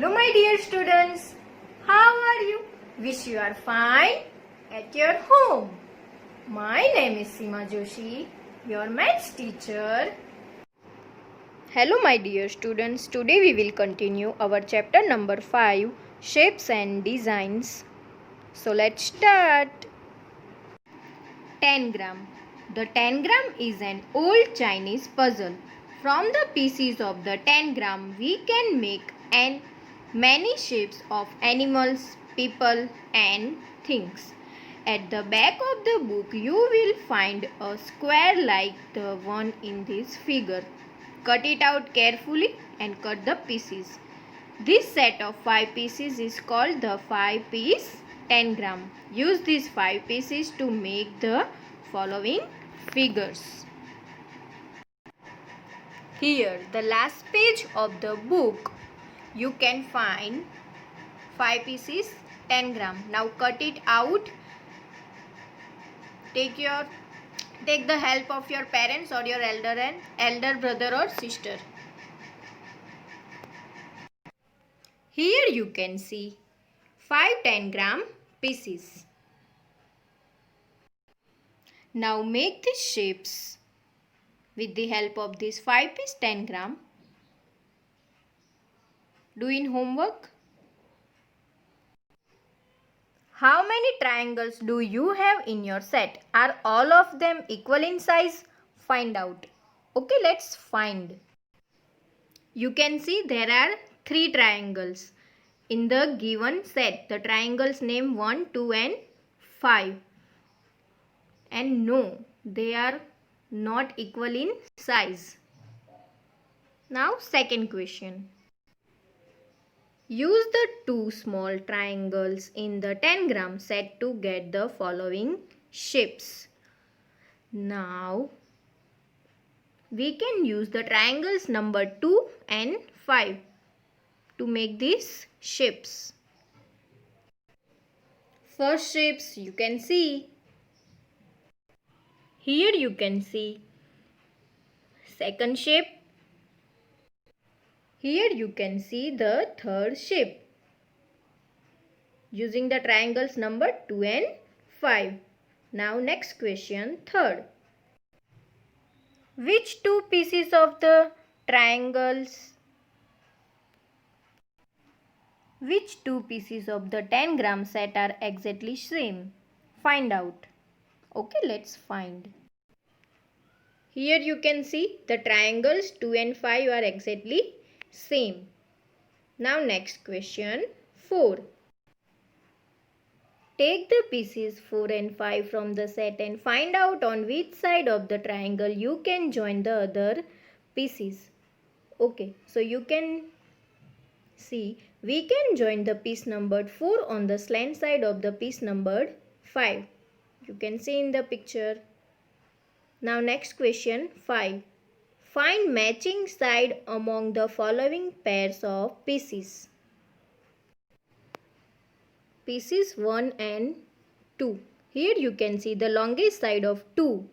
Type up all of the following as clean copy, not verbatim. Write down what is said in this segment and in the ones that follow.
Hello my dear students, how are you? Wish you are fine at your home. My name is Seema Joshi, your maths teacher. Hello my dear students, today we will continue our chapter number 5, Shapes and Designs. So let's start. 10 gram. The 10 gram is an old Chinese puzzle. From the pieces of the 10 gram, we can make many shapes of animals, people, and things. At the back of the book, you will find a square like the one in this figure. Cut it out carefully and cut the pieces. This set of 5 pieces is called the 5-piece 10 gram. Use these 5 pieces to make the following figures. Here, the last page of the book, you can find 5 pieces 10 gram. Now cut it out. Take the help of your parents or your elder brother or sister. Here you can see 5 10 gram pieces. Now make these shapes with the help of this 5 piece 10 gram. Do in homework. How many triangles do you have in your set? Are all of them equal in size? Find out. Okay, let's find. You can see there are 3 triangles in the given set. The triangles name 1, 2 and 5. And no, they are not equal in size. Now second question. Use the 2 small triangles in the 10 gram set to get the following shapes. Now we can use the triangles number 2 and 5 to make these shapes. First shapes you can see. Here you can see second shape. Here you can see the third shape using the triangles number 2 and 5. Now next question, third. Which 2 pieces of the triangles? Which 2 pieces of the 10 gram set are exactly same? Find out. Okay, let's find. Here you can see the triangles 2 and 5 are exactly same. Now next question, 4. Take the pieces 4 and 5 from the set and find out on which side of the triangle you can join the other pieces. Okay, so you can see we can join the piece numbered 4 on the slant side of the piece numbered 5. You can see in the picture. Now next question, 5. Find matching side among the following pairs of pieces. Pieces 1 and 2. Here you can see the longest side of 2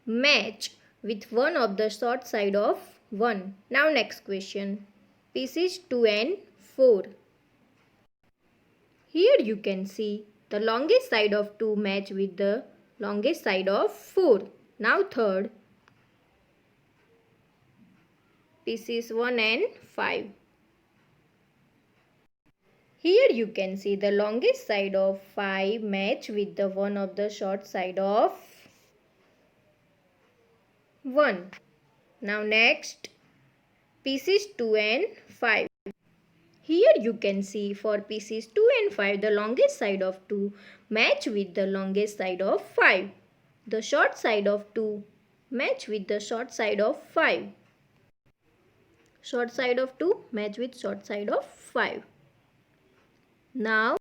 match with one of the short side of 1. Now next question. Pieces 2 and 4. Here you can see the longest side of 2 match with the longest side of 4. Now third. Pieces 1 and 5. Here you can see the longest side of 5 match with the one of the short side of 1. Now next, pieces 2 and 5. Here you can see for pieces 2 and 5 the longest side of 2 match with the longest side of 5. The short side of 2 match with the short side of 5. Short side of 2 match with short side of 5. Now,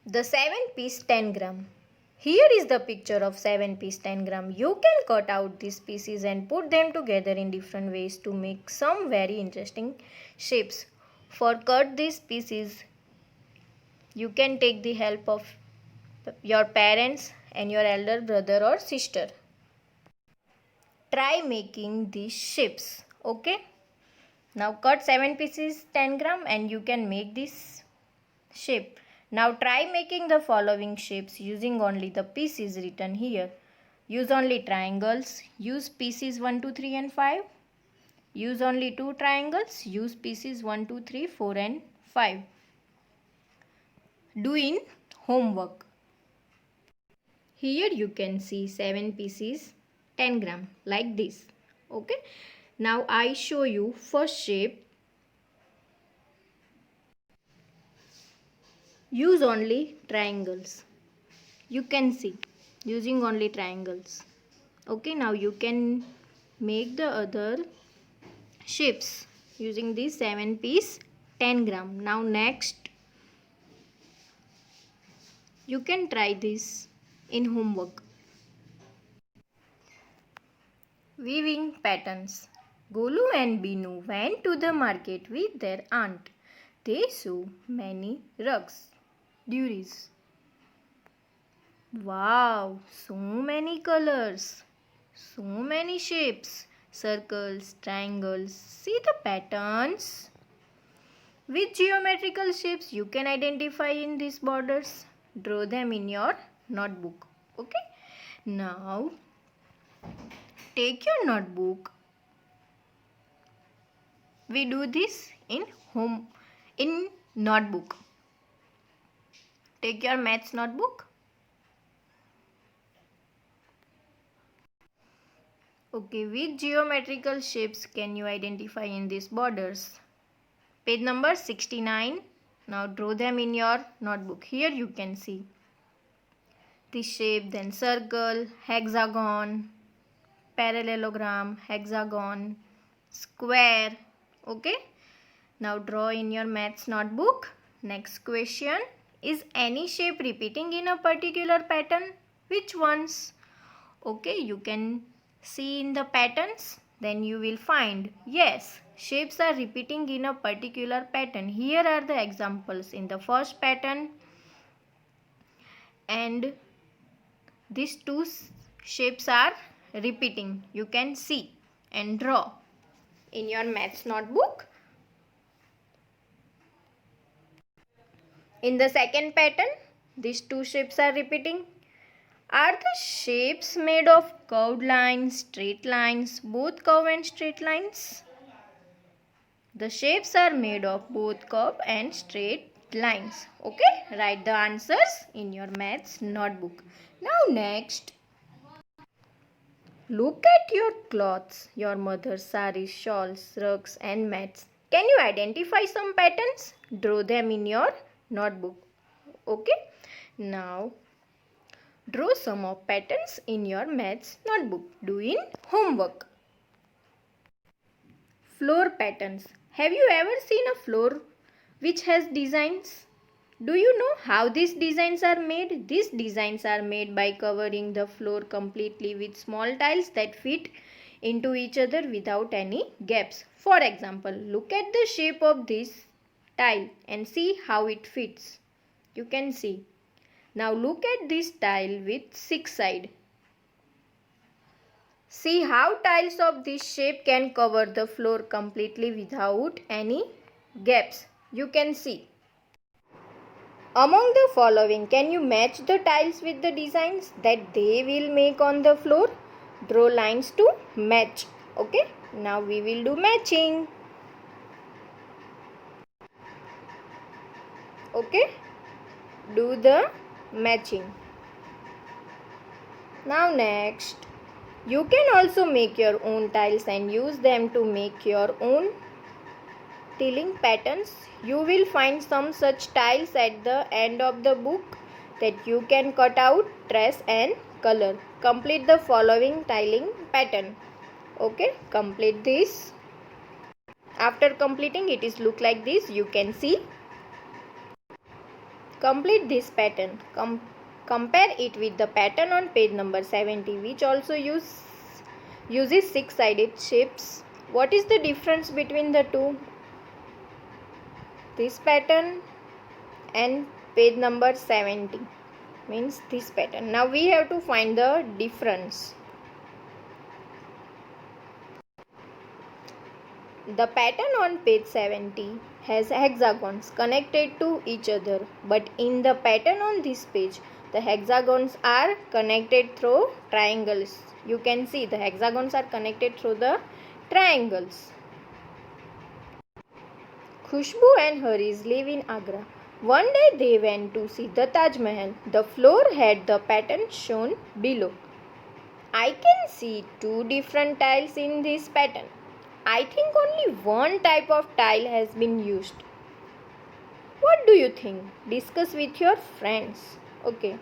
the 7-piece 10 gram. Here is the picture of 7-piece 10 gram. You can cut out these pieces and put them together in different ways to make some very interesting shapes. For cut these pieces, you can take the help of your parents and your elder brother or sister. Try making these shapes, okay? Now cut 7 pieces 10 gram and you can make this shape. Now try making the following shapes using only the pieces written here. Use only triangles. Use pieces 1, 2, 3 and 5. Use only 2 triangles. Use pieces 1, 2, 3, 4 and 5. Do in homework. Here you can see 7 pieces 10 gram like this. Okay. Now I show you first shape. Use only triangles. You can see using only triangles. Okay, now you can make the other shapes using this 7 piece 10 gram. Now next you can try this in homework. Weaving patterns. Golu and Binu went to the market with their aunt. They saw many rugs, duries. Wow, so many colors, so many shapes, circles, triangles. See the patterns? Which geometrical shapes you can identify in these borders? Draw them in your notebook. Okay. Now, take your notebook. We do this in notebook. Take your maths notebook. Okay, which geometrical shapes can you identify in these borders? Page number 69. Now draw them in your notebook. Here you can see this shape, then circle, hexagon, parallelogram, hexagon, square. Okay. Now draw in your maths notebook. Next question. Is any shape repeating in a particular pattern? Which ones? Okay, you can see in the patterns. Then you will find, yes, shapes are repeating in a particular pattern. Here are the examples in the first pattern. And these two shapes are repeating. You can see and draw in your maths notebook. In the second pattern, these two shapes are repeating. Are the shapes made of curved lines, straight lines, both curved and straight lines? The shapes are made of both curved and straight lines. Okay, write the answers in your maths notebook. Now next, look at your clothes, your mother's saris, shawls, rugs and mats. Can you identify some patterns? Draw them in your notebook. Okay, now draw some of patterns in your maths notebook. Do in homework. Floor patterns. Have you ever seen a floor which has designs? Do you know how these designs are made? These designs are made by covering the floor completely with small tiles that fit into each other without any gaps. For example, look at the shape of this tile and see how it fits. You can see. Now look at this tile with 6 sides. See how tiles of this shape can cover the floor completely without any gaps. You can see. Among the following, can you match the tiles with the designs that they will make on the floor? Draw lines to match. Okay, now we will do matching. Okay, do the matching. Now next, you can also make your own tiles and use them to make your own tiling patterns. You will find some such tiles at the end of the book that you can cut out, trace and color. Complete the following tiling pattern. Okay, complete this. After completing, it is look like this. You can see. Complete this pattern. Compare it with the pattern on page number 70, which also uses 6-sided shapes. What is the difference between the two? This pattern and page number 70 means this pattern. Now we have to find the difference. The pattern on page 70 has hexagons connected to each other, but in the pattern on this page, the hexagons are connected through triangles. You can see the hexagons are connected through the triangles. Khushbu and Haris live in Agra. One day they went to see the Taj Mahal. The floor had the pattern shown below. I can see two different tiles in this pattern. I think only one type of tile has been used. What do you think? Discuss with your friends. Okay.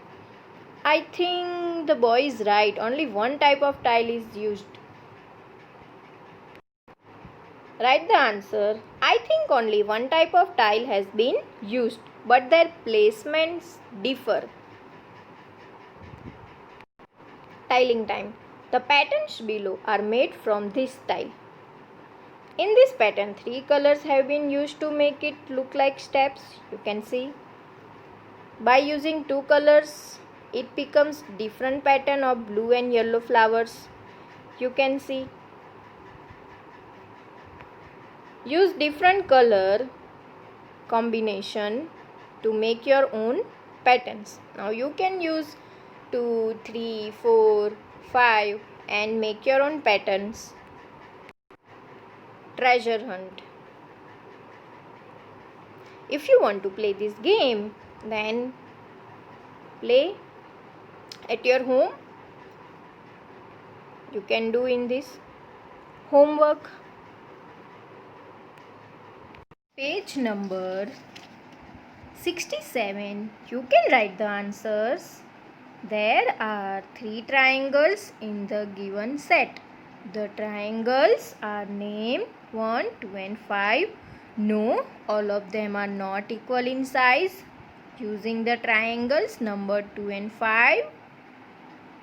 I think the boy is right. Only one type of tile is used. Write the answer. I think only one type of tile has been used, but their placements differ. Tiling time. The patterns below are made from this tile. In this pattern, 3 colors have been used to make it look like steps. You can see. By using 2 colors, it becomes different pattern of blue and yellow flowers. You can see. Use different color combination to make your own patterns. Now you can use 2, 3, 4, 5 and make your own patterns. Treasure hunt. If you want to play this game, then play at your home. You can do in this homework. Page number 67. You can write the answers. There are 3 triangles in the given set. The triangles are named 1, 2 and 5. No, all of them are not equal in size. Using the triangles number 2 and 5.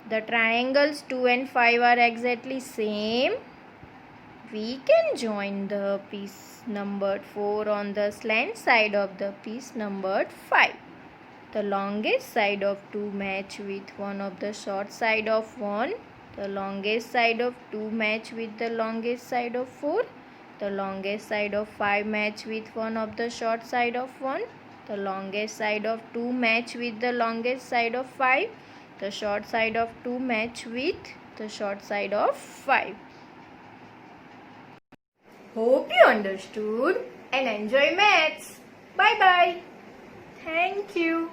The triangles 2 and 5 are exactly same. We can join the piece numbered 4 on the slant side of the piece numbered 5. The longest side of 2 match with one of the short side of 1. The longest side of 2 match with the longest side of 4. The longest side of 5 match with one of the short side of 1. The longest side of 2 match with the longest side of 5. The short side of 2 match with the short side of 5. Hope you understood and enjoy maths. Bye bye. Thank you.